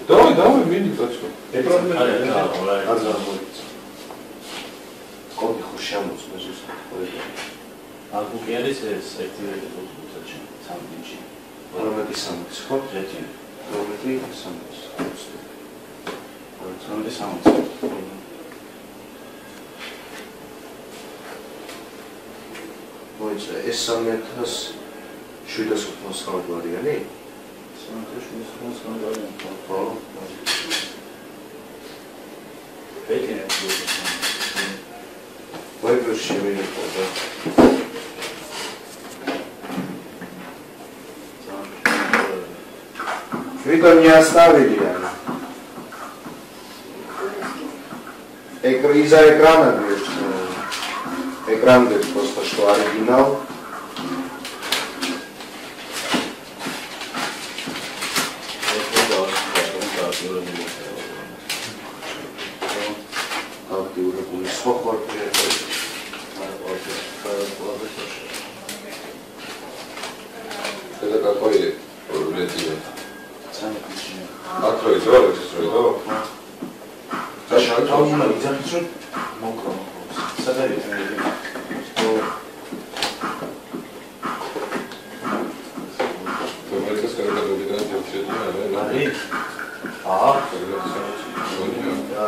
Давай, мини точно. Коли хушамус можеш да Ако кери се активирате толкова сам дичи. Ромети самос, ხო? Трети. Ромети самос. Ромети самос. მოიცა ეს 3789 ვარიანტი? 3789 ვარიანტი. ხო. ბეთინე ვაიბერში ვიყავდა. Витон не оставили. Из-за экрана, экран говорит просто, что оригинал. Это какой летит? Открой дорогу, строй дорогу. Там на изяхчу мокро. Садари. Только скажи, когда убегать, я вообще не знаю. Ари. Когда все. Я